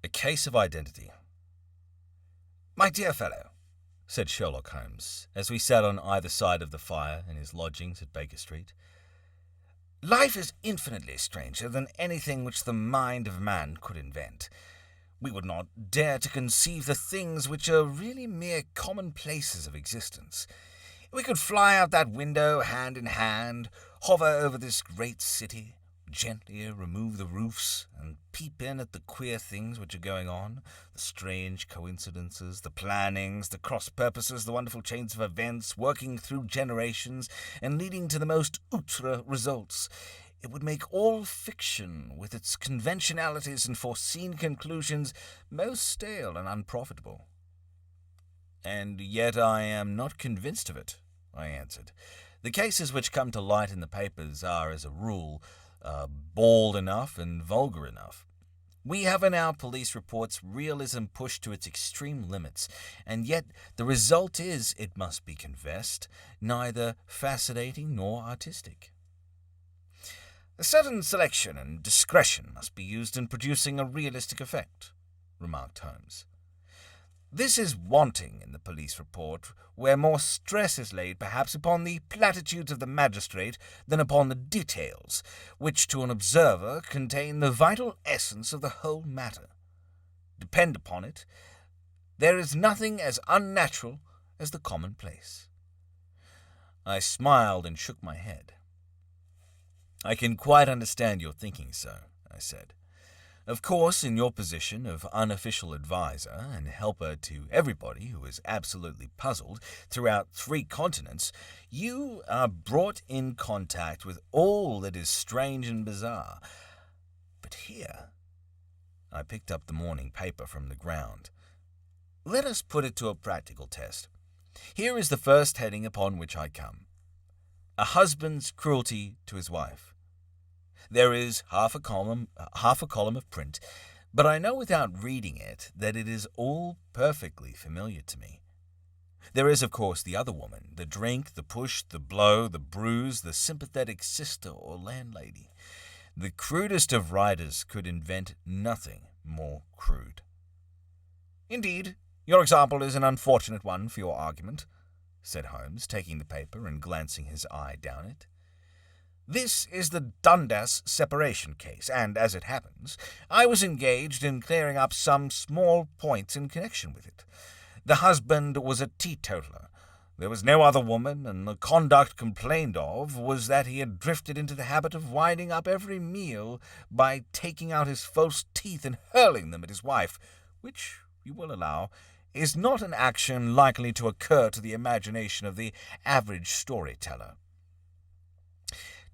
A case of identity. "My dear fellow," said Sherlock Holmes, as we sat on either side of the fire in his lodgings at Baker Street, "life is infinitely stranger than anything which the mind of man could invent. We would not dare to conceive the things which are really mere commonplaces of existence. We could fly out that window hand in hand, hover over this great city, gently remove the roofs, and peep in at the queer things which are going on, the strange coincidences, the plannings, the cross-purposes, the wonderful chains of events working through generations and leading to the most outre results. It would make all fiction, with its conventionalities and foreseen conclusions, most stale and unprofitable." "And yet I am not convinced of it," I answered. "The cases which come to light in the papers are, as a rule, bald enough and vulgar enough. We have in our police reports realism pushed to its extreme limits, and yet the result is, it must be confessed, neither fascinating nor artistic." "A certain selection and discretion must be used in producing a realistic effect," remarked Holmes. "This is wanting in the police report, where more stress is laid perhaps upon the platitudes of the magistrate than upon the details, which to an observer contain the vital essence of the whole matter. Depend upon it, there is nothing as unnatural as the commonplace." I smiled and shook my head. "I can quite understand your thinking so," I said. "Of course, in your position of unofficial adviser and helper to everybody who is absolutely puzzled throughout 3 continents, you are brought in contact with all that is strange and bizarre. But here—" I picked up the morning paper from the ground. "Let us put it to a practical test. Here is the first heading upon which I come. A husband's cruelty to his wife. There is half a column of print, but I know without reading it that it is all perfectly familiar to me. There is, of course, the other woman, the drink, the push, the blow, the bruise, the sympathetic sister or landlady. The crudest of writers could invent nothing more crude." "Indeed, your example is an unfortunate one for your argument," said Holmes, taking the paper and glancing his eye down it. "This is the Dundas separation case, and, as it happens, I was engaged in clearing up some small points in connection with it. The husband was a teetotaler. There was no other woman, and the conduct complained of was that he had drifted into the habit of winding up every meal by taking out his false teeth and hurling them at his wife, which, you will allow, is not an action likely to occur to the imagination of the average storyteller.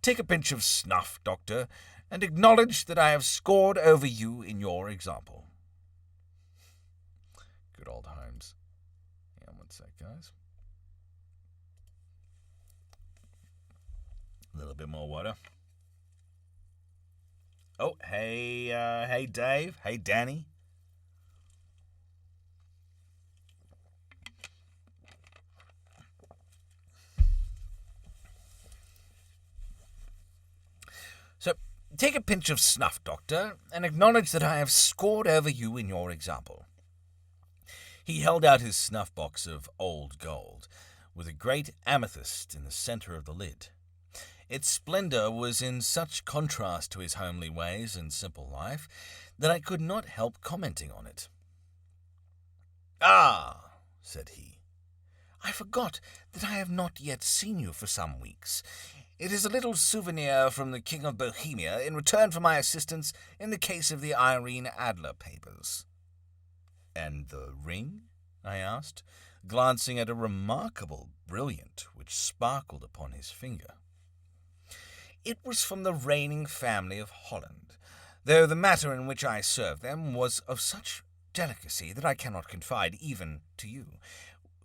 Take a pinch of snuff, Doctor, and acknowledge that I have scored over you in your example." Good old Holmes. Yeah, one sec, guys. A little bit more water. Oh, hey Dave. Hey, Danny. So, take a pinch of snuff, Doctor, and acknowledge that I have scored over you in your example. He held out his snuff-box of old gold, with a great amethyst in the centre of the lid. Its splendour was in such contrast to his homely ways and simple life that I could not help commenting on it. "Ah," said he, "I forgot that I have not yet seen you for some weeks. It is a little souvenir from the King of Bohemia in return for my assistance in the case of the Irene Adler papers." "And the ring?" I asked, glancing at a remarkable brilliant which sparkled upon his finger. "It was from the reigning family of Holland, though the matter in which I served them was of such delicacy that I cannot confide even to you,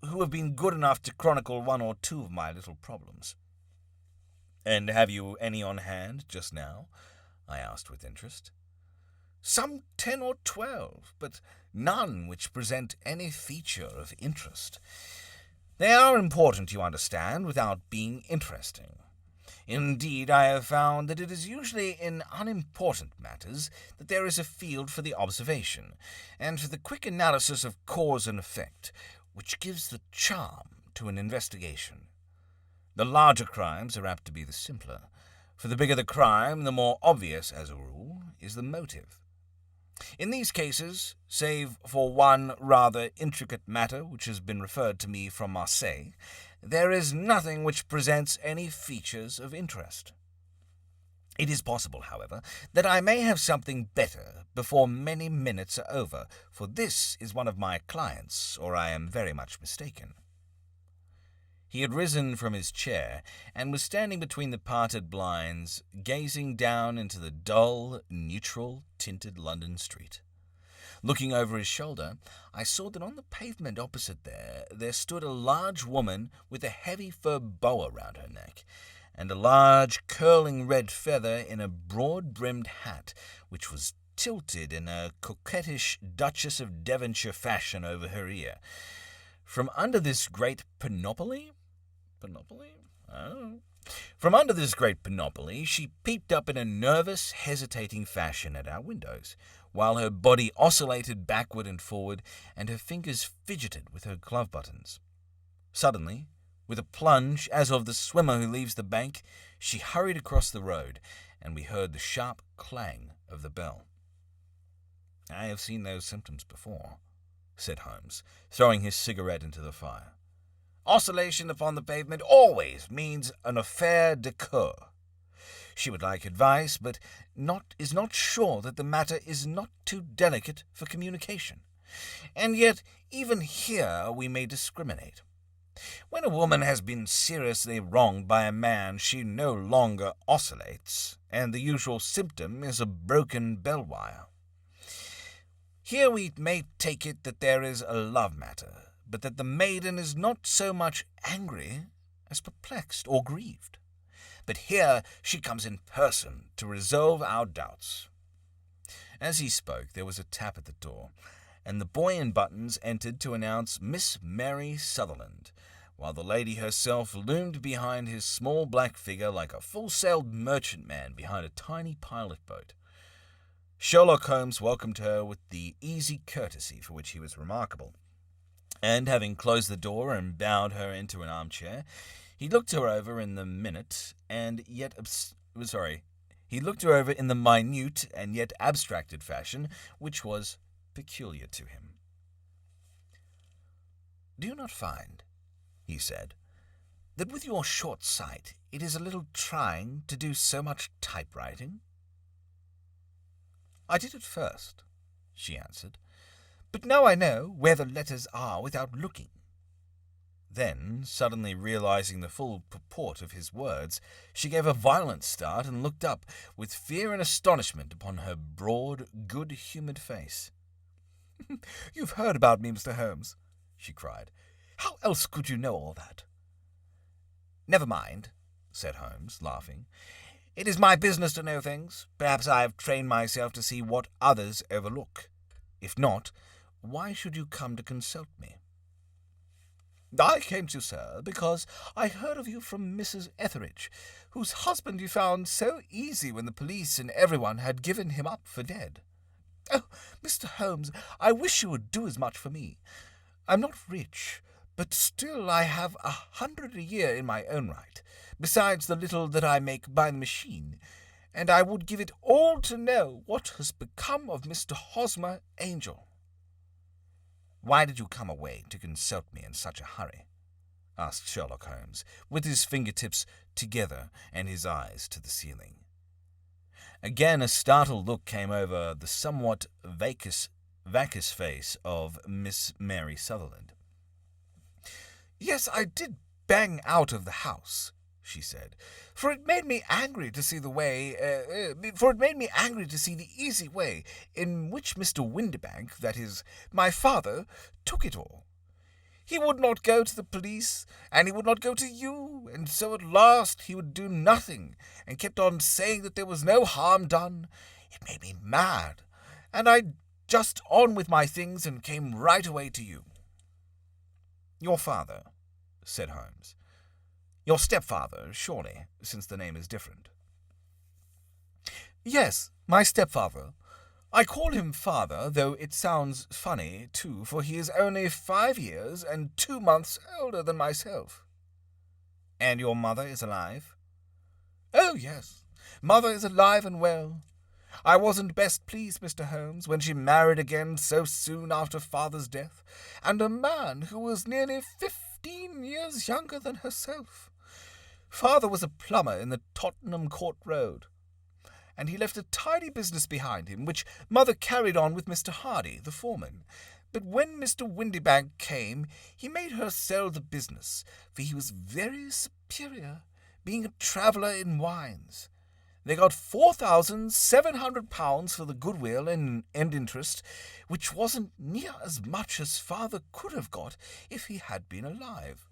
who have been good enough to chronicle 1 or 2 of my little problems." "And have you any on hand just now?" I asked with interest. "Some 10 or 12, but none which present any feature of interest. They are important, you understand, without being interesting. Indeed, I have found that it is usually in unimportant matters that there is a field for the observation, and for the quick analysis of cause and effect, which gives the charm to an investigation. The larger crimes are apt to be the simpler, for the bigger the crime, the more obvious, as a rule, is the motive. In these cases, save for one rather intricate matter which has been referred to me from Marseille, there is nothing which presents any features of interest. It is possible, however, that I may have something better before many minutes are over, for this is one of my clients, or I am very much mistaken. He had risen from his chair, and was standing between the parted blinds, gazing down into the dull, neutral-tinted London street. Looking over his shoulder, I saw that on the pavement opposite there stood a large woman with a heavy fur boa round her neck, and a large, curling red feather in a broad-brimmed hat, which was tilted in a coquettish Duchess of Devonshire fashion over her ear. From under this great panoply, From under this great panoply, she peeped up in a nervous, hesitating fashion at our windows, while her body oscillated backward and forward, and her fingers fidgeted with her glove buttons. Suddenly, with a plunge as of the swimmer who leaves the bank, she hurried across the road, and we heard the sharp clang of the bell. "I have seen those symptoms before," said Holmes, throwing his cigarette into the fire. "Oscillation upon the pavement always means an affaire de coeur. She would like advice, but is not sure that the matter is not too delicate for communication. And yet, even here we may discriminate. When a woman has been seriously wronged by a man, she no longer oscillates, and the usual symptom is a broken bell wire. Here we may take it that there is a love matter, but that the maiden is not so much angry as perplexed or grieved. But here she comes in person to resolve our doubts." As he spoke, there was a tap at the door, and the boy in buttons entered to announce Miss Mary Sutherland, while the lady herself loomed behind his small black figure like a full-sailed merchantman behind a tiny pilot boat. Sherlock Holmes welcomed her with the easy courtesy for which he was remarkable, and having closed the door and bowed her into an armchair, he looked her over in the minute and yet minute and yet abstracted fashion which was peculiar to him. "Do you not find," he said, "that with your short sight it is a little trying to do so much typewriting?" "I did at first," she answered, "but now I know where the letters are without looking." Then, suddenly realizing the full purport of his words, she gave a violent start and looked up, with fear and astonishment upon her broad, good-humoured face. "You've heard about me, Mr. Holmes," she cried. "How else could you know all that?" "Never mind," said Holmes, laughing. "It is my business to know things. Perhaps I have trained myself to see what others overlook. If not, why should you come to consult me?" "I came to you, sir, because I heard of you from Mrs. Etheridge, whose husband you found so easy when the police and everyone had given him up for dead. Oh, Mr. Holmes, I wish you would do as much for me. I'm not rich, but still I have 100 a year in my own right, besides the little that I make by the machine, and I would give it all to know what has become of Mr. Hosmer Angel." "Why did you come away to consult me in such a hurry?" asked Sherlock Holmes, with his fingertips together and his eyes to the ceiling. Again a startled look came over the somewhat vacuous face of Miss Mary Sutherland. "Yes, I did bang out of the house," she said, "for it made me angry to see the easy way in which Mr. Windibank, that is, my father, took it all. He would not go to the police, and he would not go to you, and so at last he would do nothing, and kept on saying that there was no harm done. It made me mad, and I just on with my things and came right away to you." "Your father?" said Holmes. Your stepfather, surely, since the name is different. Yes, my stepfather. I call him father, though it sounds funny, too, for he is only 5 years and 2 months older than myself. And your mother is alive? Oh, yes. Mother is alive and well. I wasn't best pleased, Mr. Holmes, when she married again so soon after father's death, and a man who was nearly 15 years younger than herself. Father was a plumber in the Tottenham Court Road, and he left a tidy business behind him, which Mother carried on with Mr. Hardy, the foreman. But when Mr. Windybank came, he made her sell the business, for he was very superior, being a traveller in wines. They got £4,700 for the goodwill and interest, which wasn't near as much as father could have got if he had been alive.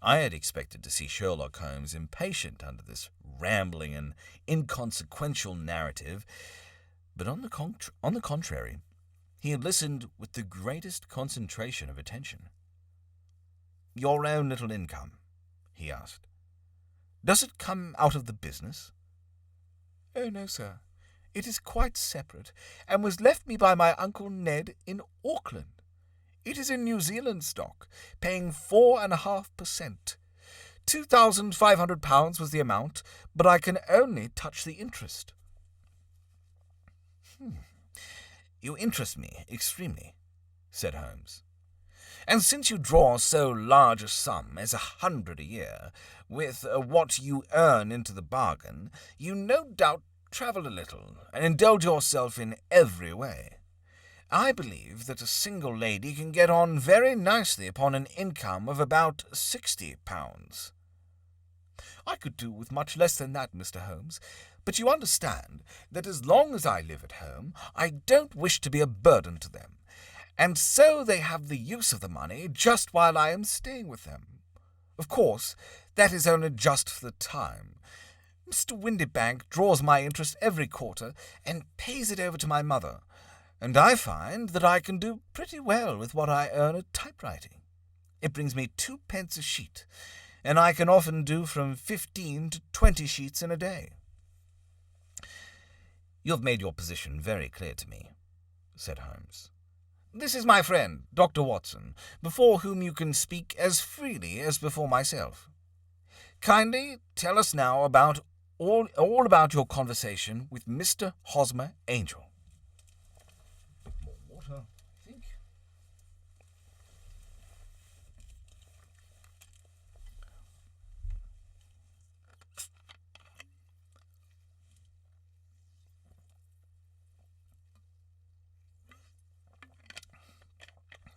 I had expected to see Sherlock Holmes impatient under this rambling and inconsequential narrative, but on the contrary, he had listened with the greatest concentration of attention. "Your own little income?" he asked. "Does it come out of the business?" "Oh, no, sir. It is quite separate, and was left me by my Uncle Ned in Auckland. It is in New Zealand stock, paying 4.5%. £2,500 was the amount, but I can only touch the interest." "You interest me extremely," said Holmes. "And since you draw so large a sum as 100 a year, with what you earn into the bargain, you no doubt travel a little, and indulge yourself in every way. I believe that a single lady can get on very nicely upon an income of about £60. "I could do with much less than that, Mr. Holmes, but you understand that as long as I live at home, I don't wish to be a burden to them, and so they have the use of the money just while I am staying with them. Of course, that is only just for the time. Mr. Windybank draws my interest every quarter and pays it over to my mother, and I find that I can do pretty well with what I earn at typewriting. It brings me 2 pence a sheet, and I can often do from 15 to 20 sheets in a day." "You have made your position very clear to me," said Holmes. "This is my friend, Dr. Watson, before whom you can speak as freely as before myself. Kindly tell us now about all about your conversation with Mr. Hosmer Angel." More water, I think.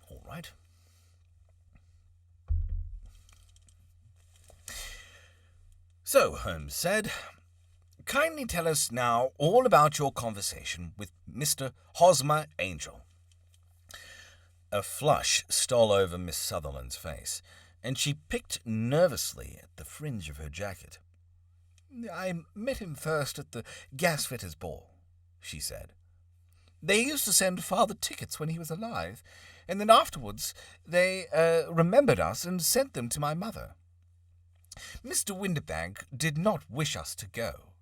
All right. "So," Holmes said, "kindly tell us now all about your conversation with Mr. Hosmer Angel." A flush stole over Miss Sutherland's face, and she picked nervously at the fringe of her jacket. "I met him first at the gasfitters' ball," she said. "They used to send father tickets when he was alive, and then afterwards they remembered us and sent them to my mother. Mr. Windybank did not wish us to go.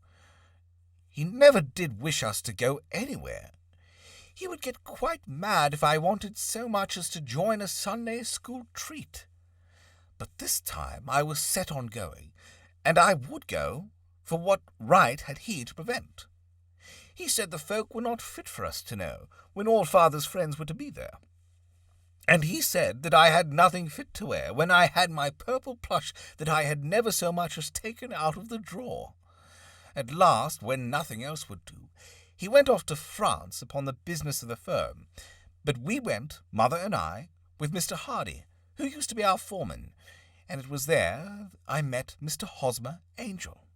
He never did wish us to go anywhere. He would get quite mad if I wanted so much as to join a Sunday school treat. But this time I was set on going, and I would go, for what right had he to prevent? He said the folk were not fit for us to know, when all father's friends were to be there. And he said that I had nothing fit to wear, when I had my purple plush that I had never so much as taken out of the drawer. At last, when nothing else would do, he went off to France upon the business of the firm. But we went, mother and I, with Mr. Hardy, who used to be our foreman, and it was there I met Mr. Hosmer Angel."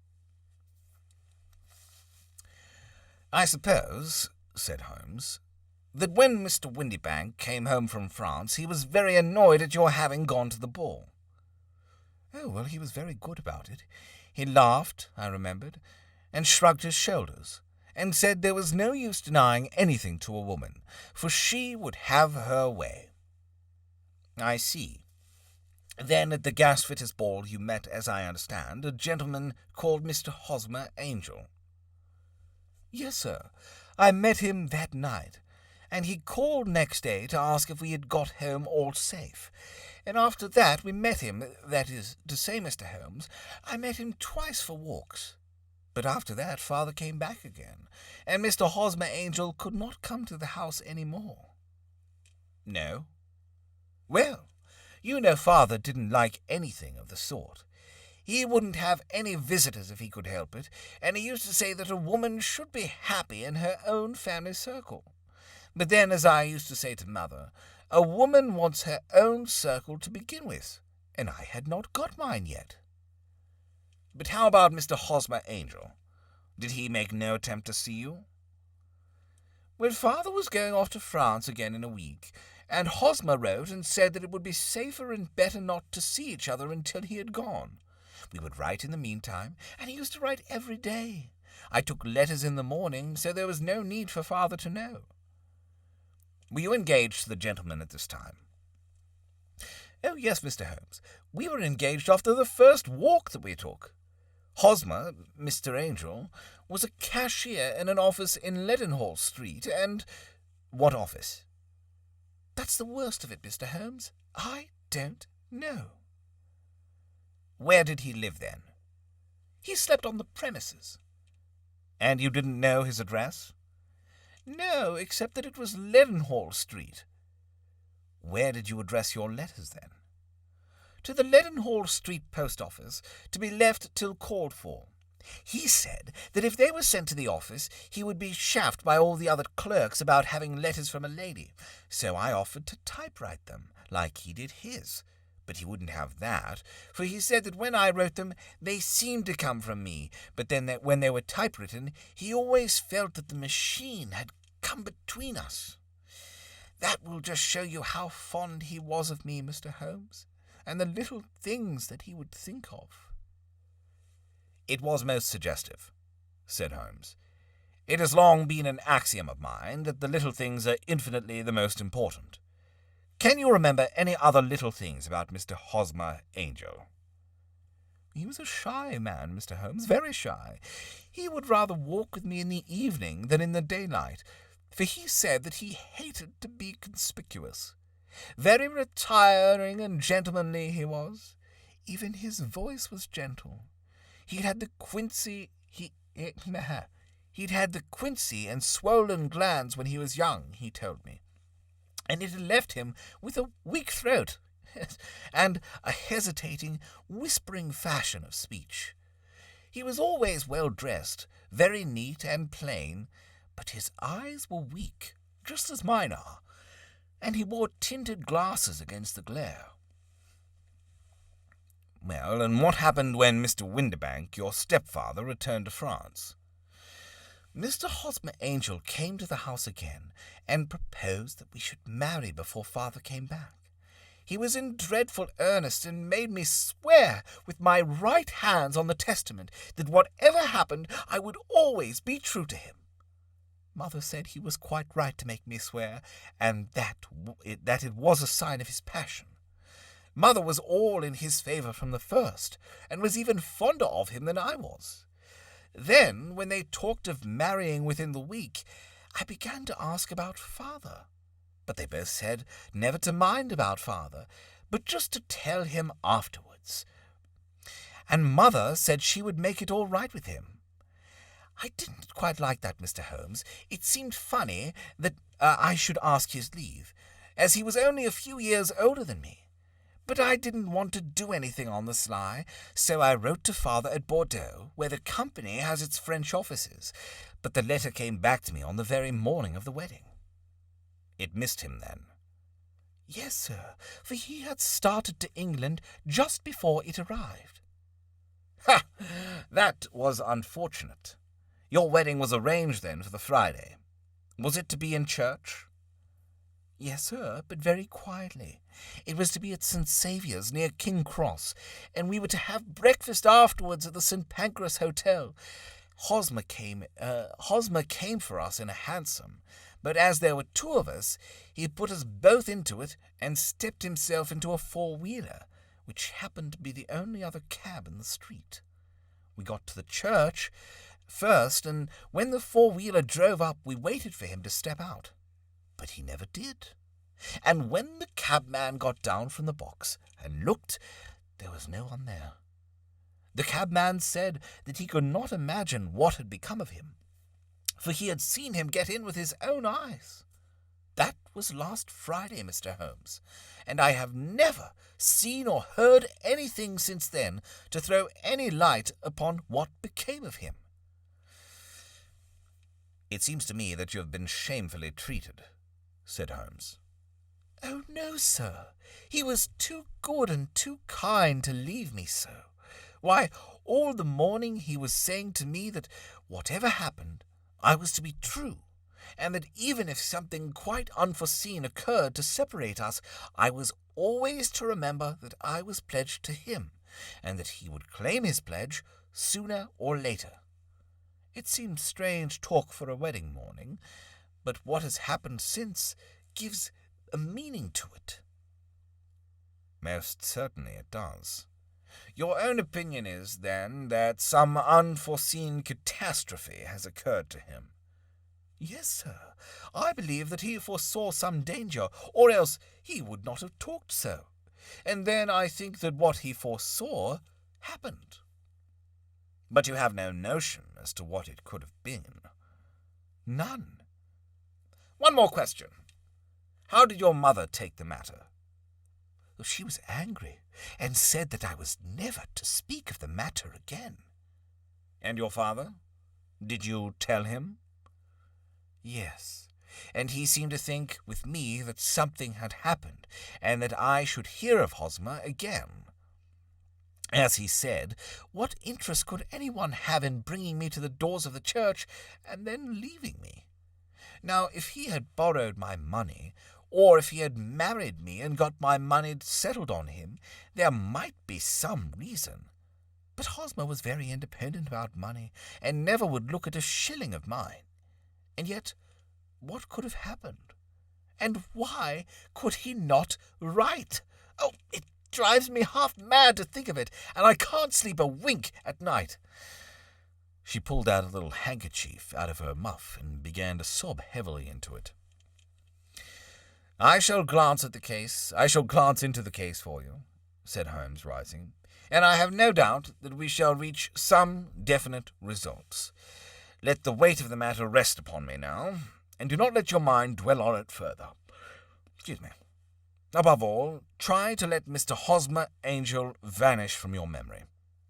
"I suppose," said Holmes, "that when Mr. Windybank came home from France, he was very annoyed at your having gone to the ball." "Oh, well, he was very good about it. He laughed, I remembered, and shrugged his shoulders, and said there was no use denying anything to a woman, for she would have her way." "I see. Then at the gasfitters' ball you met, as I understand, a gentleman called Mr. Hosmer Angel. Yes, sir. I met him that night, and he called next day to ask if we had got home all safe. And after that we met him, that is to say, Mr. Holmes, I met him twice for walks. But after that father came back again, and Mr. Hosmer Angel could not come to the house any more. No? Well, you know father didn't like anything of the sort. He wouldn't have any visitors if he could help it, and he used to say that a woman should be happy in her own family circle. But then, as I used to say to mother, a woman wants her own circle to begin with, and I had not got mine yet. But how about Mr. Hosmer Angel? Did he make no attempt to see you? Well, father was going off to France again in a week, and Hosmer wrote and said that it would be safer and better not to see each other until he had gone. We would write in the meantime, and he used to write every day. I took letters in the morning, so there was no need for father to know. Were you engaged to the gentleman at this time? Oh, yes, Mr. Holmes. We were engaged after the first walk that we took. Hosmer, Mr. Angel, was a cashier in an office in Leadenhall Street, and— What office? That's the worst of it, Mr. Holmes. I don't know. Where did he live, then? He slept on the premises. And you didn't know his address? No, except that it was Leadenhall Street. Where did you address your letters, then? To the Leadenhall Street post office, to be left till called for. He said that if they were sent to the office, he would be chaffed by all the other clerks about having letters from a lady, so I offered to typewrite them, like he did his. But he wouldn't have that, for he said that when I wrote them, they seemed to come from me, but then that when they were typewritten, he always felt that the machine had come between us. That will just show you how fond he was of me, Mr. Holmes, and the little things that he would think of. It was most suggestive, said Holmes. It has long been an axiom of mine that the little things are infinitely the most important. Can you remember any other little things about Mr. Hosmer Angel? He was a shy man, Mr. Holmes, very shy. He would rather walk with me in the evening than in the daylight, for he said that he hated to be conspicuous. Very retiring and gentlemanly he was. Even his voice was gentle. He'd had the quinsy and swollen glands when he was young, he told me, and it had left him with a weak throat and a hesitating, whispering fashion of speech. He was always well dressed, very neat and plain, but his eyes were weak, just as mine are, and he wore tinted glasses against the glare. Well, and what happened when Mr. Windibank, your stepfather, returned to France? Mr. Hosmer Angel came to the house again and proposed that we should marry before father came back. He was in dreadful earnest and made me swear with my right hands on the testament that whatever happened I would always be true to him. Mother said he was quite right to make me swear, and that it was a sign of his passion. Mother was all in his favour from the first, and was even fonder of him than I was. Then, when they talked of marrying within the week, I began to ask about father. But they both said never to mind about father, but just to tell him afterwards. And mother said she would make it all right with him. I didn't quite like that, Mr. Holmes. It seemed funny that I should ask his leave, as he was only a few years older than me. But I didn't want to do anything on the sly, so I wrote to father at Bordeaux, where the company has its French offices, but the letter came back to me on the very morning of the wedding. It missed him then? Yes, sir, for he had started to England just before it arrived. Ha! That was unfortunate. Your wedding was arranged then for the Friday. Was it to be in church? Yes, sir, but very quietly. It was to be at St. Saviour's near King Cross, and we were to have breakfast afterwards at the St. Pancras Hotel. Hosmer came for us in a hansom, but as there were two of us, he put us both into it and stepped himself into a four-wheeler, which happened to be the only other cab in the street. We got to the church first, and when the four-wheeler drove up, we waited for him to step out. But he never did. And when the cabman got down from the box and looked, there was no one there. The cabman said that he could not imagine what had become of him, for he had seen him get in with his own eyes. That was last Friday, Mr. Holmes, and I have never seen or heard anything since then to throw any light upon what became of him. It seems to me that you have been shamefully treated, said Holmes. Oh, no, sir. He was too good and too kind to leave me so. Why, all the morning he was saying to me that whatever happened, I was to be true, and that even if something quite unforeseen occurred to separate us, I was always to remember that I was pledged to him, and that he would claim his pledge sooner or later. It seemed strange talk for a wedding morning, but what has happened since gives a meaning to it. Most certainly it does. Your own opinion is, then, that some unforeseen catastrophe has occurred to him. Yes, sir. I believe that he foresaw some danger, or else he would not have talked so. And then I think that what he foresaw happened. But you have no notion as to what it could have been. None. One more question. How did your mother take the matter? She was angry, and said that I was never to speak of the matter again. And your father? Did you tell him? Yes, and he seemed to think with me that something had happened, and that I should hear of Hosmer again. As he said, what interest could anyone have in bringing me to the doors of the church and then leaving me? Now, if he had borrowed my money, or if he had married me and got my money settled on him, there might be some reason. But Hosmer was very independent about money, and never would look at a shilling of mine. And yet, what could have happened? And why could he not write? Oh, it drives me half mad to think of it, and I can't sleep a wink at night. She pulled out a little handkerchief out of her muff and began to sob heavily into it. I shall glance into the case for you, said Holmes, rising, and I have no doubt that we shall reach some definite results. Let the weight of the matter rest upon me now, and do not let your mind dwell on it further. Excuse me. Above all, try to let Mr. Hosmer Angel vanish from your memory,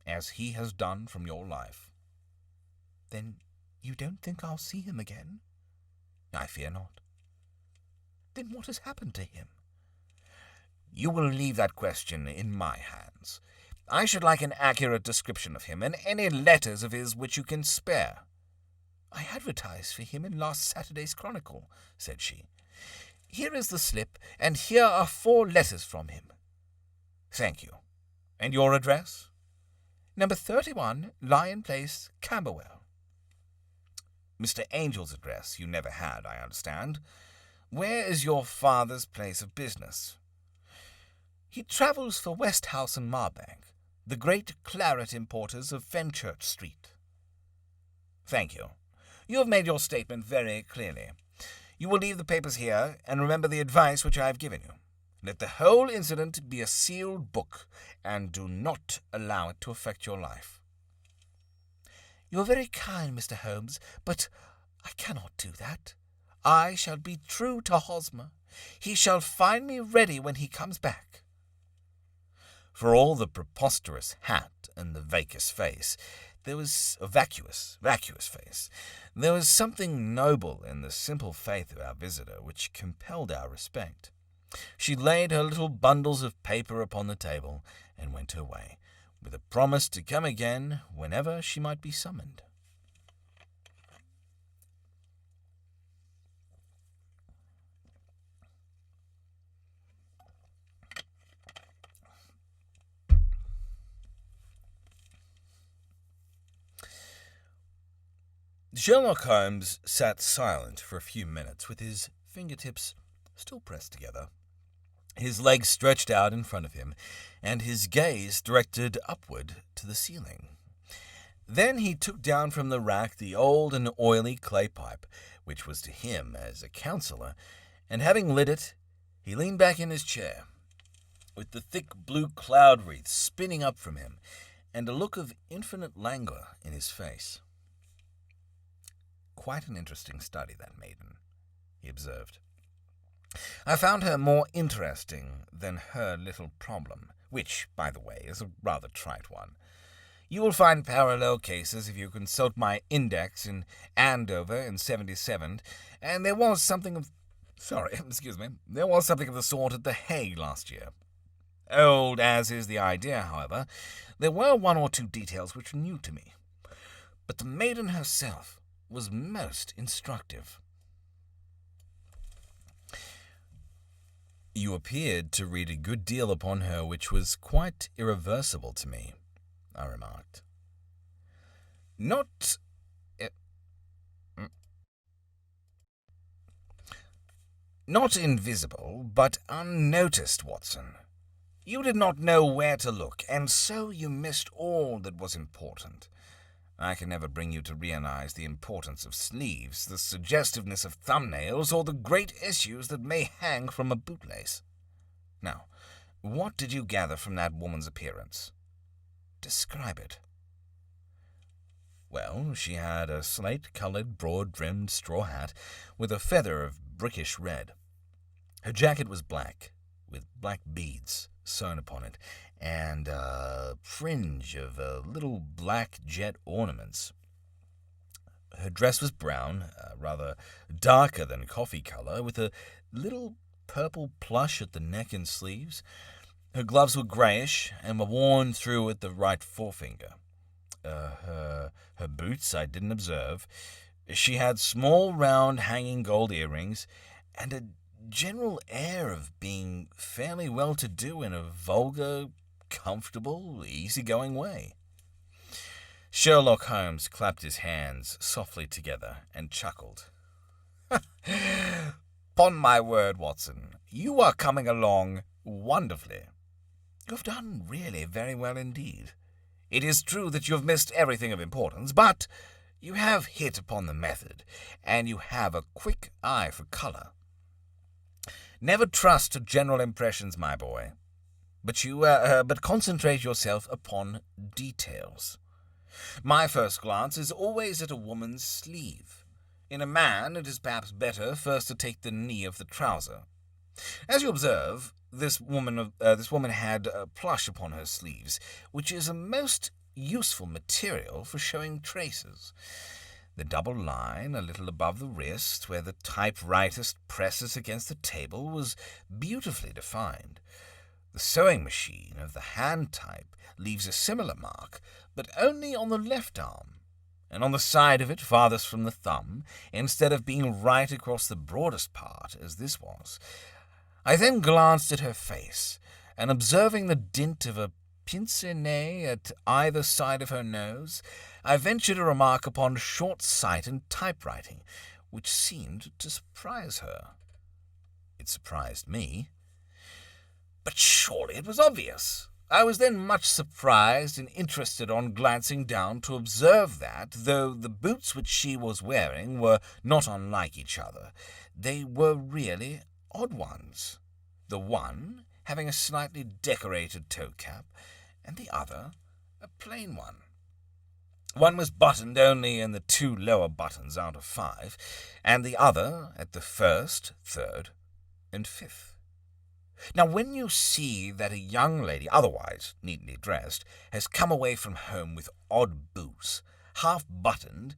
as he has done from your life. Then you don't think I'll see him again? I fear not. Then what has happened to him? You will leave that question in my hands. I should like an accurate description of him, and any letters of his which you can spare. I advertised for him in last Saturday's Chronicle, said she. Here is the slip, and here are 4 letters from him. Thank you. And your address? Number 31, Lion Place, Camberwell. Mr. Angel's address you never had, I understand. Where is your father's place of business? He travels for Westhouse and Marbank, the great claret importers of Fenchurch Street. Thank you. You have made your statement very clearly. You will leave the papers here, and remember the advice which I have given you. Let the whole incident be a sealed book, and do not allow it to affect your life. You are very kind, Mr. Holmes, but I cannot do that. I shall be true to Hosmer. He shall find me ready when he comes back. For all the preposterous hat and the vacuous face, there was a vacuous face. There was something noble in the simple faith of our visitor which compelled our respect. She laid her little bundles of paper upon the table and went her way, with a promise to come again whenever she might be summoned. Sherlock Holmes sat silent for a few minutes with his fingertips still pressed together. his legs stretched out in front of him, and his gaze directed upward to the ceiling. Then he took down from the rack the old and oily clay pipe, which was to him as a counsellor, and having lit it, he leaned back in his chair, with the thick blue cloud wreath spinning up from him, and a look of infinite languor in his face. "Quite an interesting study, that maiden," he observed. "I found her more interesting than her little problem, which, by the way, is a rather trite one. You will find parallel cases if you consult my index in Andover in 77, and there was something of the sort at The Hague last year. Old as is the idea, however, there were one or two details which were new to me. But the maiden herself was most instructive." "You appeared to read a good deal upon her which was quite irreversible to me," I remarked. Not invisible, but unnoticed, Watson. You did not know where to look, and so you missed all that was important. I can never bring you to realize the importance of sleeves, the suggestiveness of thumbnails, or the great issues that may hang from a bootlace. Now, what did you gather from that woman's appearance? Describe it." "Well, she had a slate-coloured, broad-brimmed straw hat with a feather of brickish red. Her jacket was black, with black beads sewn upon it, and a fringe of little black jet ornaments. Her dress was brown, rather darker than coffee colour, with a little purple plush at the neck and sleeves. Her gloves were greyish, and were worn through at the right forefinger. Her boots I didn't observe. She had small, round, hanging gold earrings, and a general air of being fairly well-to-do in a vulgar, comfortable, easy-going way." Sherlock Holmes clapped his hands softly together and chuckled. "'Pon my word, Watson, you are coming along wonderfully. You have done really very well indeed. It is true that you have missed everything of importance, but you have hit upon the method, and you have a quick eye for colour. Never trust to general impressions, my boy, but concentrate yourself upon details. My first glance is always at a woman's sleeve. In a man, it is perhaps better first to take the knee of the trouser. As you observe, this woman had plush upon her sleeves, which is a most useful material for showing traces. The double line a little above the wrist, where the typewriter presses against the table, was beautifully defined. The sewing machine of the hand type leaves a similar mark, but only on the left arm, and on the side of it farthest from the thumb, instead of being right across the broadest part, as this was. I then glanced at her face, and observing the dint of a pince-nez at either side of her nose, I ventured a remark upon short sight and typewriting, which seemed to surprise her. It surprised me. But surely it was obvious. I was then much surprised and interested on glancing down to observe that, though the boots which she was wearing were not unlike each other, they were really odd ones, the one having a slightly decorated toe-cap, and the other a plain one. One was buttoned only in the 2 lower buttons out of 5, and the other at the 1st, 3rd, and 5th. Now, when you see that a young lady, otherwise neatly dressed, has come away from home with odd boots, half-buttoned,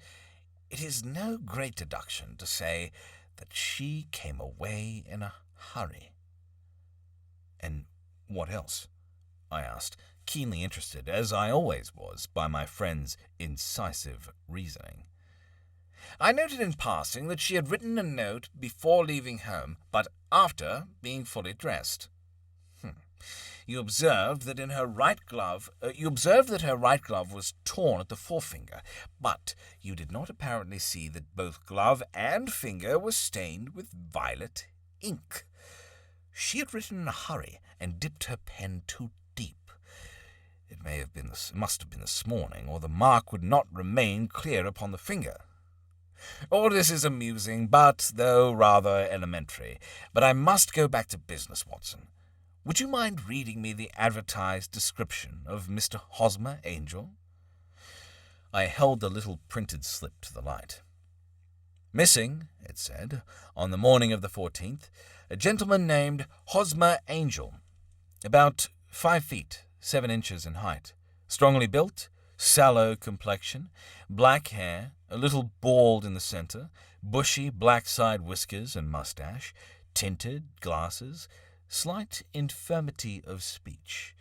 it is no great deduction to say that she came away in a hurry. "And what else?" I asked, keenly interested, as I always was, by my friend's incisive reasoning. "I noted in passing that she had written a note before leaving home, but after being fully dressed. You observed that her right glove was torn at the forefinger, but you did not apparently see that both glove and finger were stained with violet ink. She had written in a hurry and dipped her pen too deep. It must have been this morning, or the mark would not remain clear upon the finger. All this is amusing, though rather elementary. But I must go back to business, Watson. Would you mind reading me the advertised description of Mr. Hosmer Angel? I held the little printed slip to the light. Missing, it said, on the morning of the 14th, a gentleman named Hosmer Angel, about 5 feet, 7 inches in height, strongly built, sallow complexion, black hair, a little bald in the centre, bushy black side whiskers and moustache, tinted glasses, slight infirmity of speech.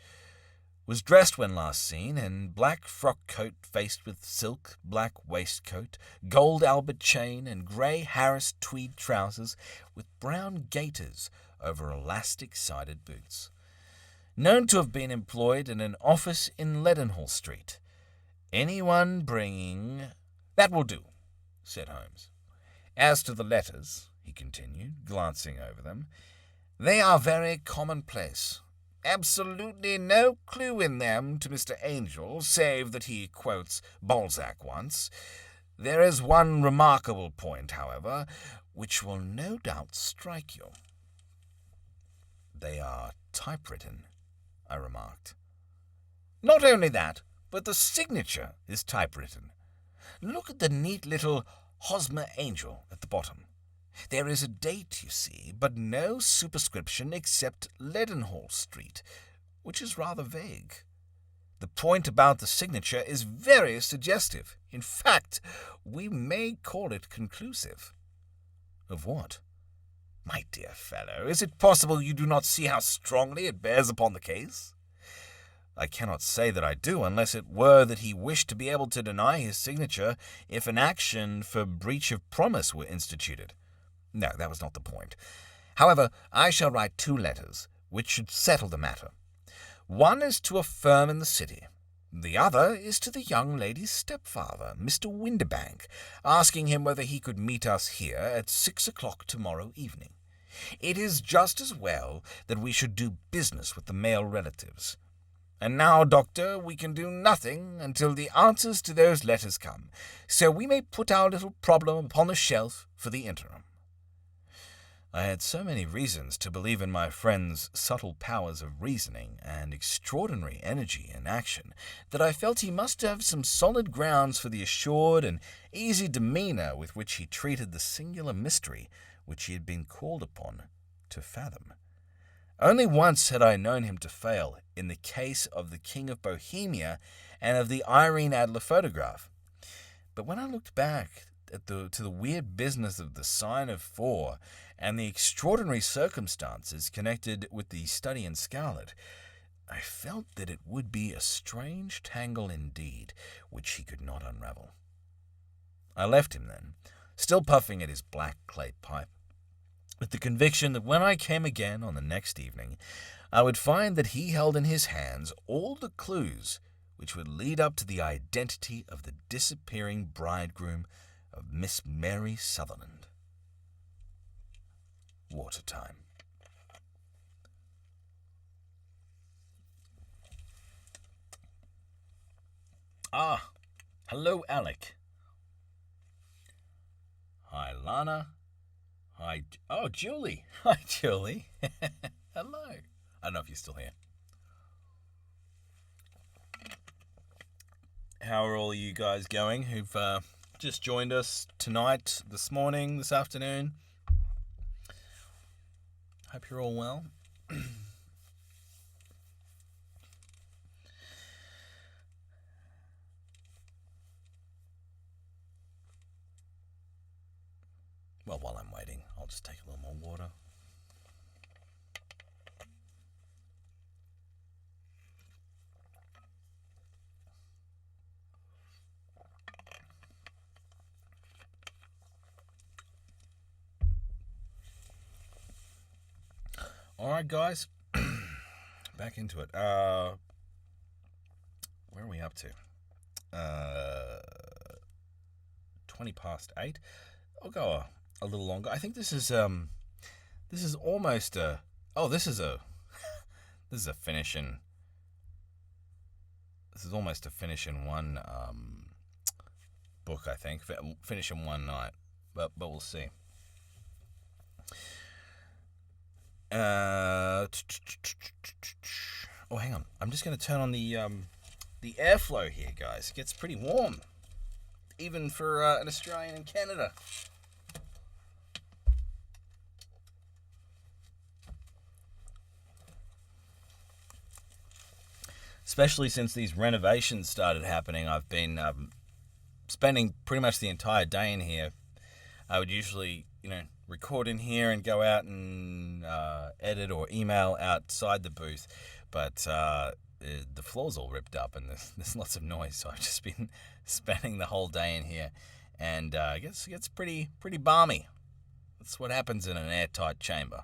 Was dressed when last seen in black frock coat faced with silk, black waistcoat, gold Albert chain, and grey Harris tweed trousers with brown gaiters over elastic-sided boots. Known to have been employed in an office in Leadenhall Street. Anyone bringing... That will do, said Holmes. As to the letters, he continued, glancing over them, they are very commonplace. Absolutely no clue in them to Mr. Angel, save that he quotes Balzac once. There is one remarkable point, however, which will no doubt strike you. They are typewritten, I remarked. Not only that, but the signature is typewritten. Look at the neat little Hosmer Angel at the bottom. There is a date, you see, but no superscription except Leadenhall Street, which is rather vague. The point about the signature is very suggestive. In fact, we may call it conclusive. Of what? My dear fellow, is it possible you do not see how strongly it bears upon the case? I cannot say that I do, unless it were that he wished to be able to deny his signature if an action for breach of promise were instituted. No, that was not the point. However, I shall write 2 letters, which should settle the matter. One is to a firm in the city. The other is to the young lady's stepfather, Mr. Windibank, asking him whether he could meet us here at 6 o'clock tomorrow evening. It is just as well that we should do business with the male relatives. And now, Doctor, we can do nothing until the answers to those letters come, so we may put our little problem upon the shelf for the interim. I had so many reasons to believe in my friend's subtle powers of reasoning and extraordinary energy in action that I felt he must have some solid grounds for the assured and easy demeanour with which he treated the singular mystery which he had been called upon to fathom. Only once had I known him to fail, in the case of the King of Bohemia and of the Irene Adler photograph. But when I looked back to the weird business of the Sign of 4 and the extraordinary circumstances connected with the study in scarlet, I felt that it would be a strange tangle indeed, which he could not unravel. I left him then, still puffing at his black clay pipe, with the conviction that when I came again on the next evening, I would find that he held in his hands all the clues which would lead up to the identity of the disappearing bridegroom of Miss Mary Sutherland. Water time. Ah, hello, Alec. Hi, Lana. Hi, Julie. Hi, Julie. Hello. I don't know if you're still here. How are all you guys going who've just joined us tonight, this morning, this afternoon? Hope you're all well. Well, while I'm waiting, I'll just take a little more water. Alright, guys. Back into it. Where are we up to? 20 past 8. I'll go a little longer. I think this is almost a Oh, this is a finish in. This is almost a finish in one book, I think. Finish in one night, but we'll see. Oh, hang on. I'm just going to turn on the airflow here, guys. It gets pretty warm, even for an Australian in Canada. Especially since these renovations started happening, I've been spending pretty much the entire day in here. I would usually, record in here and go out and edit or email outside the booth, but the floor's all ripped up and there's lots of noise, so I've just been spending the whole day in here, and it gets pretty balmy. That's what happens in an airtight chamber.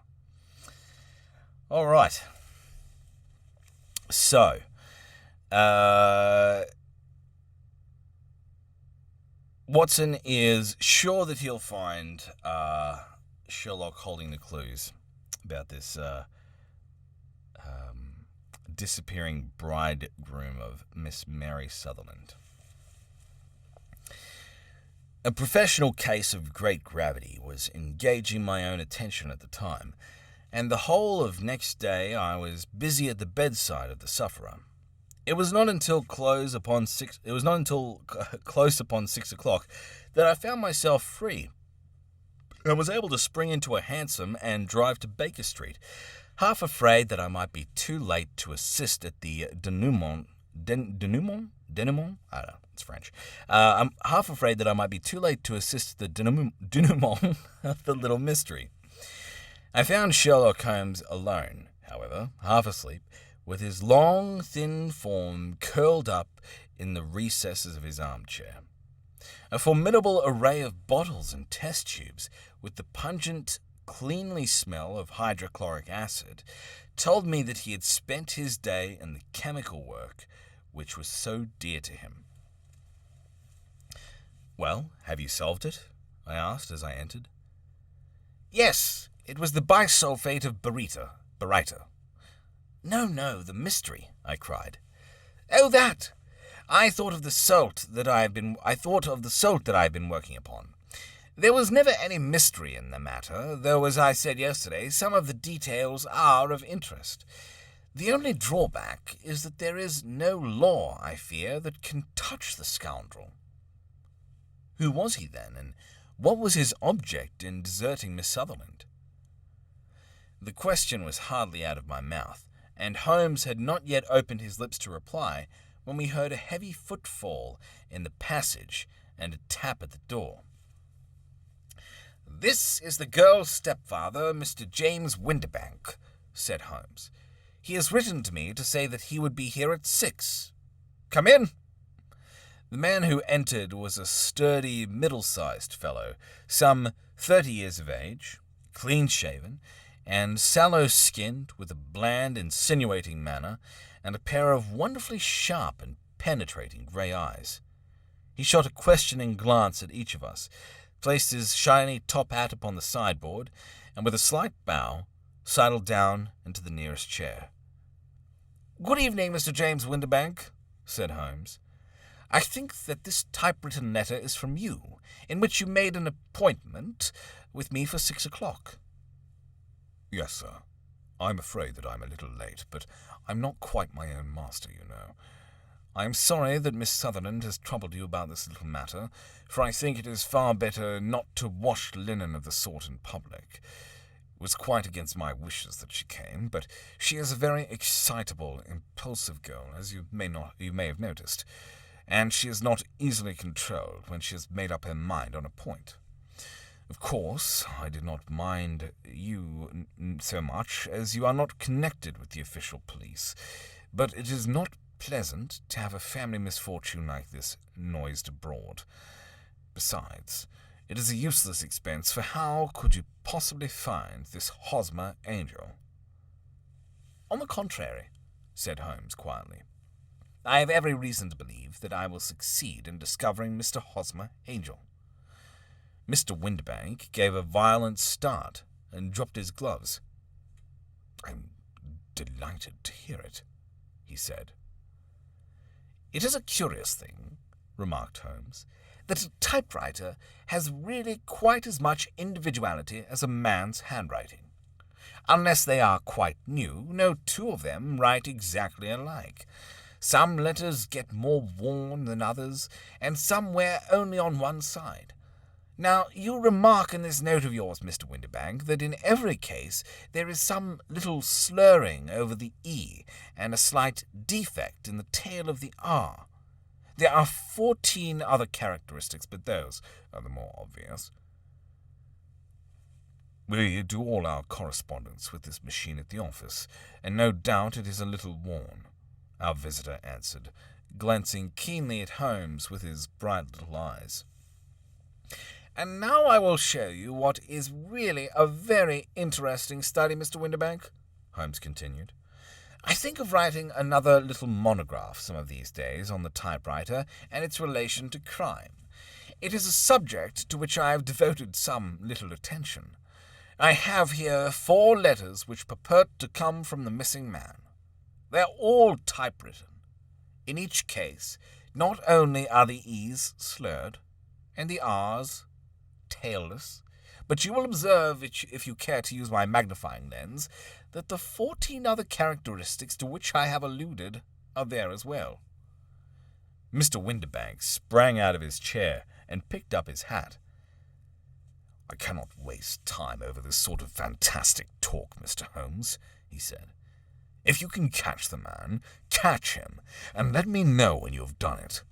All right. So, Watson is sure that he'll find Sherlock holding the clues about this disappearing bridegroom of Miss Mary Sutherland. A professional case of great gravity was engaging my own attention at the time, and the whole of next day I was busy at the bedside of the sufferer. It was not until close upon 6 o'clock that I found myself free. I was able to spring into a hansom and drive to Baker Street, half afraid that I might be too late to assist at the denouement? I don't know, it's French. I'm half afraid that I might be too late to assist the denouement of the little mystery. I found Sherlock Holmes alone, however, half asleep, with his long, thin form curled up in the recesses of his armchair. A formidable array of bottles and test tubes, with the pungent, cleanly smell of hydrochloric acid, told me that he had spent his day in the chemical work which was so dear to him. "Well, have you solved it?" I asked as I entered. "Yes, it was the bisulfate of baryta." No, the mystery," I cried. "Oh, that! I thought of the salt that I have been working upon. There was never any mystery in the matter, though, as I said yesterday, some of the details are of interest. The only drawback is that there is no law, I fear, that can touch the scoundrel." "Who was he, then, and what was his object in deserting Miss Sutherland?" The question was hardly out of my mouth, and Holmes had not yet opened his lips to reply when we heard a heavy footfall in the passage and a tap at the door. "This is the girl's stepfather, Mr. James Windibank," said Holmes. "He has written to me to say that he would be here at 6. Come in." The man who entered was a sturdy, middle-sized fellow, some 30 years of age, clean-shaven, and sallow-skinned, with a bland, insinuating manner, and a pair of wonderfully sharp and penetrating grey eyes. He shot a questioning glance at each of us, placed his shiny top hat upon the sideboard, and with a slight bow, sidled down into the nearest chair. "Good evening, Mr. James Windibank," said Holmes. "I think that this typewritten letter is from you, in which you made an appointment with me for 6 o'clock. "Yes, sir. I'm afraid that I'm a little late, but I'm not quite my own master, you know. I am sorry that Miss Sutherland has troubled you about this little matter, for I think it is far better not to wash linen of the sort in public. It was quite against my wishes that she came, but she is a very excitable, impulsive girl, as you may have noticed, and she is not easily controlled when she has made up her mind on a point. Of course, I did not mind you so much, as you are not connected with the official police, but it is not pleasant to have a family misfortune like this noised abroad. Besides, it is a useless expense, for how could you possibly find this Hosmer Angel?" "On the contrary," said Holmes quietly, "I have every reason to believe that I will succeed in discovering Mr. Hosmer Angel." Mr. Windibank gave a violent start and dropped his gloves. I'm delighted to hear it, he said. It is a curious thing, remarked Holmes, that a typewriter has really quite as much individuality as a man's handwriting. Unless they are quite new, no two of them write exactly alike. Some letters get more worn than others, and some wear only on one side. Now, you remark in this note of yours, Mr. Windibank, that in every case there is some little slurring over the E and a slight defect in the tail of the R. There are 14 other characteristics, but those are the more obvious. We do all our correspondence with this machine at the office, and no doubt it is a little worn, our visitor answered, glancing keenly at Holmes with his bright little eyes. And now I will show you what is really a very interesting study, Mr. Windibank, Holmes continued. I think of writing another little monograph some of these days on the typewriter and its relation to crime. It is a subject to which I have devoted some little attention. I have here 4 letters which purport to come from the missing man. They are all typewritten. In each case, not only are the E's slurred, and the R's tailless, but you will observe, if you care to use my magnifying lens, that the 14 other characteristics to which I have alluded are there as well. Mr. Windibank sprang out of his chair and picked up his hat. I cannot waste time over this sort of fantastic talk, Mr. Holmes, he said. If you can catch the man, catch him, and let me know when you have done it.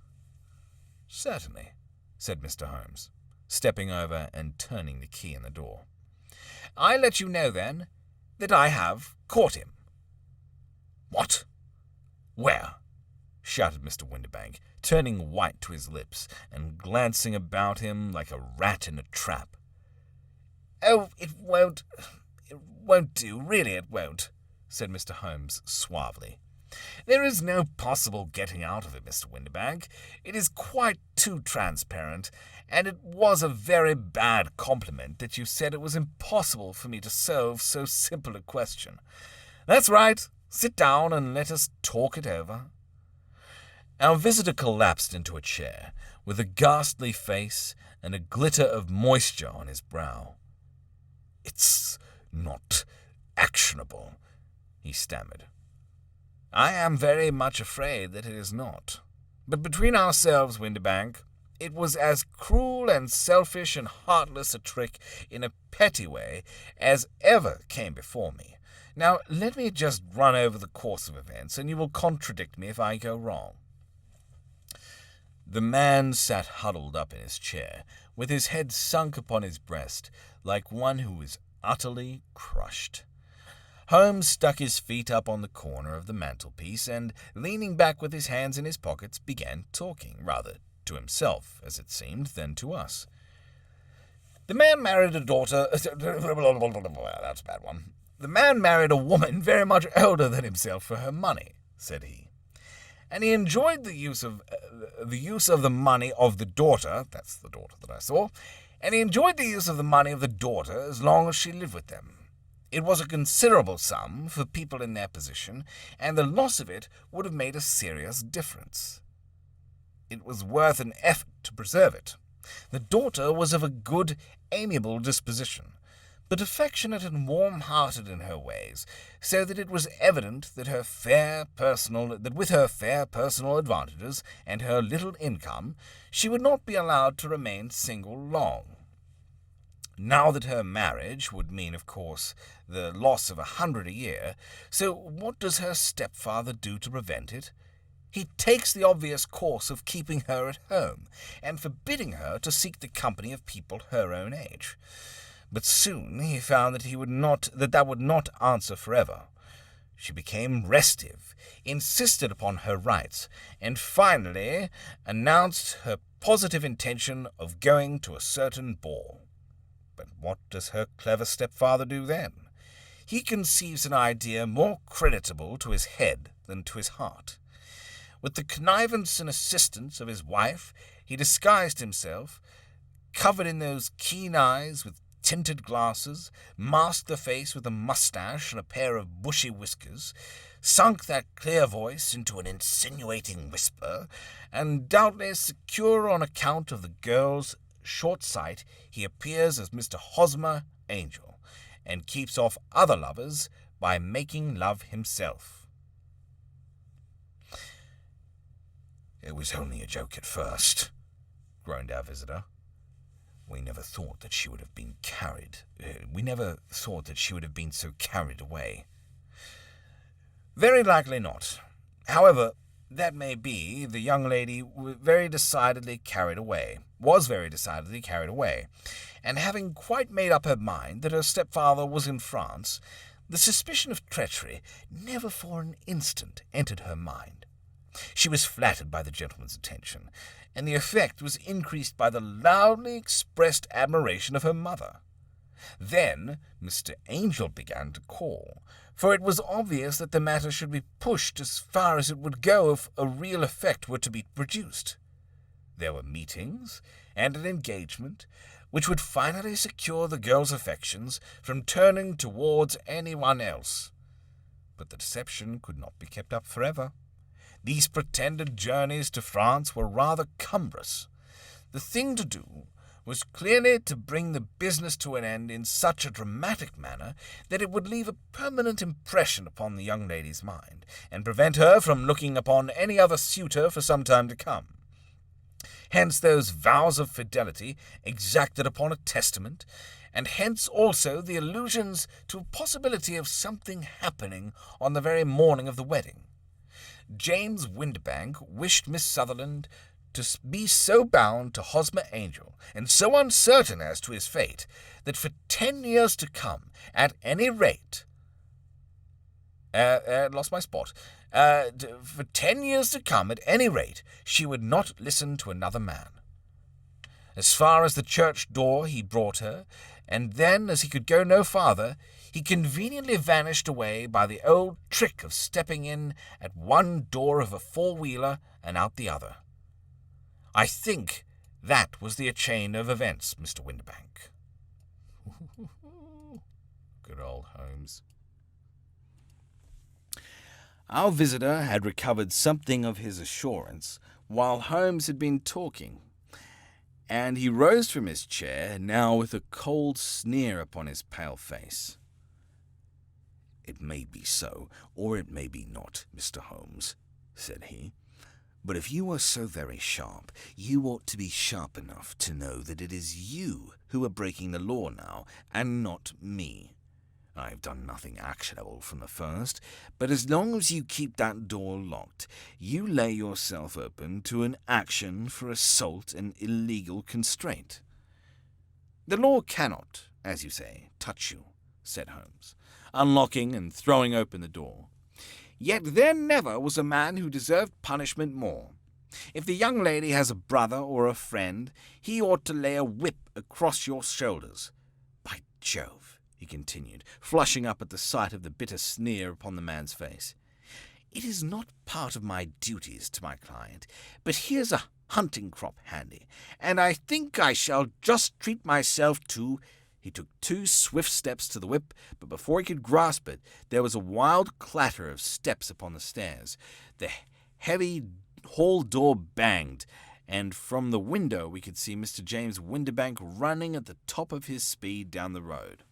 Certainly, said Mr. Holmes, stepping over and turning the key in the door. I let you know, then, that I have caught him. What? Where? Shouted Mr. Windibank, turning white to his lips and glancing about him like a rat in a trap. Oh, it won't do, really it won't, said Mr. Holmes suavely. There is no possible getting out of it, Mr. Windibank. It is quite too transparent, and it was a very bad compliment that you said it was impossible for me to solve so simple a question. That's right. Sit down and let us talk it over. Our visitor collapsed into a chair, with a ghastly face and a glitter of moisture on his brow. It's not actionable, he stammered. I am very much afraid that it is not. But between ourselves, Windibank, it was as cruel and selfish and heartless a trick in a petty way as ever came before me. Now, let me just run over the course of events, and you will contradict me if I go wrong. The man sat huddled up in his chair, with his head sunk upon his breast, like one who is utterly crushed. Holmes stuck his feet up on the corner of the mantelpiece and, leaning back with his hands in his pockets, began talking, rather to himself, as it seemed, than to us. The man married a daughter... That's a bad one. The man married a woman very much older than himself for her money, said he. And he enjoyed the use of the money of the daughter, that's the daughter that I saw, and he enjoyed the use of the money of the daughter as long as she lived with them. It was a considerable sum for people in their position, and the loss of it would have made a serious difference. It was worth an effort to preserve it. The daughter was of a good, amiable disposition, but affectionate and warm-hearted in her ways, so that it was evident that with her fair personal advantages and her little income, she would not be allowed to remain single long. Now that her marriage would mean, of course, the loss of 100 a year, so what does her stepfather do to prevent it? He takes the obvious course of keeping her at home, and forbidding her to seek the company of people her own age. But soon he found that would not answer forever. She became restive, insisted upon her rights, and finally announced her positive intention of going to a certain ball. But what does her clever stepfather do then? He conceives an idea more creditable to his head than to his heart. With the connivance and assistance of his wife, he disguised himself, covered in those keen eyes with tinted glasses, masked the face with a moustache and a pair of bushy whiskers, sunk that clear voice into an insinuating whisper, and doubtless secure on account of the girl's short sight, he appears as Mr. Hosmer Angel, and keeps off other lovers by making love himself. "It was only a joke at first," groaned our visitor. We never thought that she would have been so carried away." "Very likely not. However, that may be, the young lady was very decidedly carried away, and having quite made up her mind that her stepfather was in France, the suspicion of treachery never for an instant entered her mind. She was flattered by the gentleman's attention, and the effect was increased by the loudly expressed admiration of her mother. Then Mr. Angel began to call, for it was obvious that the matter should be pushed as far as it would go if a real effect were to be produced. There were meetings, and an engagement, which would finally secure the girl's affections from turning towards anyone else. But the deception could not be kept up forever. These pretended journeys to France were rather cumbrous. The thing to do was clearly to bring the business to an end in such a dramatic manner that it would leave a permanent impression upon the young lady's mind, and prevent her from looking upon any other suitor for some time to come. Hence those vows of fidelity exacted upon a testament, and hence also the allusions to a possibility of something happening on the very morning of the wedding. James Windibank wished Miss Sutherland to be so bound to Hosmer Angel, and so uncertain as to his fate, that for 10 years to come, at any rate... lost my spot. For 10 years to come, at any rate, she would not listen to another man. As far as the church door he brought her, and then, as he could go no farther, he conveniently vanished away by the old trick of stepping in at one door of a four-wheeler and out the other. I think that was the chain of events, Mr. Windibank." Good old Holmes. Our visitor had recovered something of his assurance while Holmes had been talking, and he rose from his chair, now with a cold sneer upon his pale face. "It may be so, or it may be not, Mr. Holmes," said he. "But if you are so very sharp, you ought to be sharp enough to know that it is you who are breaking the law now, and not me. I have done nothing actionable from the first, but as long as you keep that door locked, you lay yourself open to an action for assault and illegal constraint. The law cannot, as you say, touch you," said Holmes, unlocking and throwing open the door. "Yet there never was a man who deserved punishment more. If the young lady has a brother or a friend, he ought to lay a whip across your shoulders. By Jove," he continued, flushing up at the sight of the bitter sneer upon the man's face, "it is not part of my duties to my client, but here's a hunting crop handy, and I think I shall just treat myself to—" He took 2 swift steps to the whip, but before he could grasp it, there was a wild clatter of steps upon the stairs. The heavy hall door banged, and from the window we could see Mr. James Windibank running at the top of his speed down the road.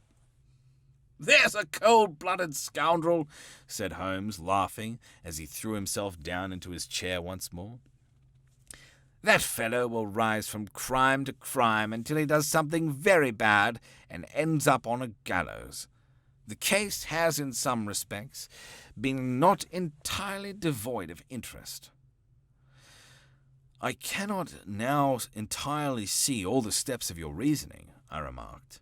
"There's a cold-blooded scoundrel," said Holmes, laughing, as he threw himself down into his chair once more. "That fellow will rise from crime to crime until he does something very bad and ends up on a gallows. The case has, in some respects, been not entirely devoid of interest." "I cannot now entirely see all the steps of your reasoning," I remarked.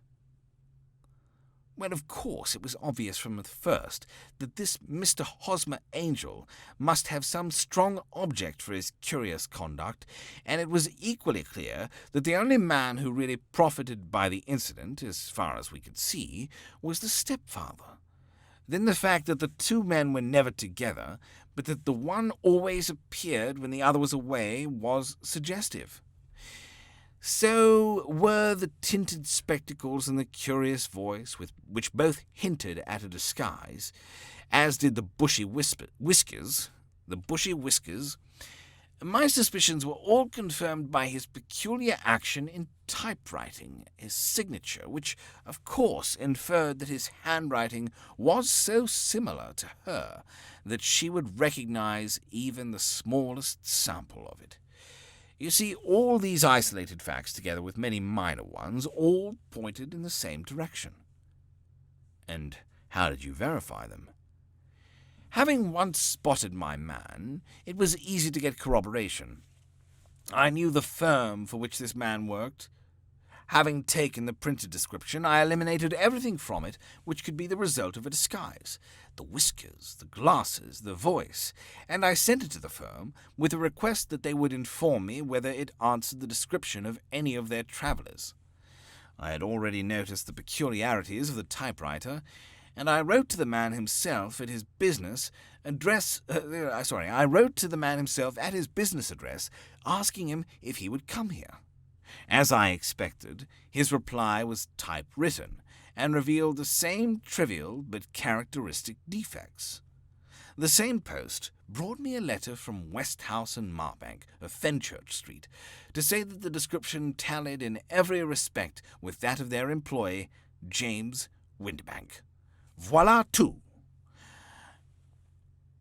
"Well, of course, it was obvious from the first that this Mr. Hosmer Angel must have some strong object for his curious conduct, and it was equally clear that the only man who really profited by the incident, as far as we could see, was the stepfather. Then the fact that the 2 men were never together, but that the one always appeared when the other was away, was suggestive. So were the tinted spectacles and the curious voice, which both hinted at a disguise, as did the bushy whiskers. My suspicions were all confirmed by his peculiar action in typewriting, his signature, which, of course, inferred that his handwriting was so similar to her that she would recognize even the smallest sample of it. You see, all these isolated facts, together with many minor ones, all pointed in the same direction. And how did you verify them? Having once spotted my man, it was easy to get corroboration. I knew the firm for which this man worked. Having taken the printed description, I eliminated everything from it which could be the result of a disguise, the whiskers, the glasses, the voice, and I sent it to the firm with a request that they would inform me whether it answered the description of any of their travellers. I had already noticed the peculiarities of the typewriter, and I wrote to the man himself at his business address, asking him if he would come here. As I expected, his reply was typewritten, and revealed the same trivial but characteristic defects. The same post brought me a letter from Westhouse and Marbank of Fenchurch Street to say that the description tallied in every respect with that of their employee, James Windibank. Voilà tout.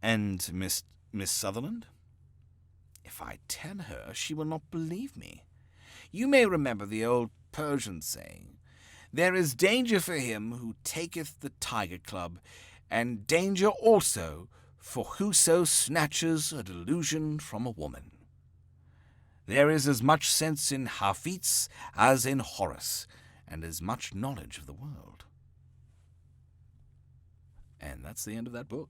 And Miss Sutherland? If I tell her, she will not believe me. You may remember the old Persian saying, "There is danger for him who taketh the Tiger Club, and danger also for whoso snatches a delusion from a woman." There is as much sense in Hafiz as in Horace, and as much knowledge of the world. And that's the end of that book.